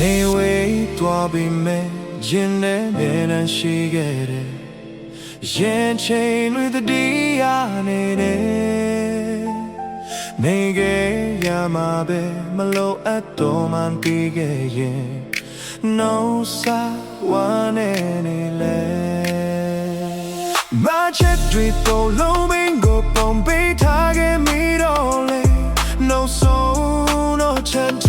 နေဝေးသွားပြီမဲ့ရင်နဲ့မျက်နှာရှိခဲ့တယ်ရင်ချိန်တွေတတိယနေတယ်နေခဲ့ရမှာပဲမလို့အပ်တော်မှန်တီးခဲ့ရင် No sa one any My chat with the looming go Bombay target me all No so no chat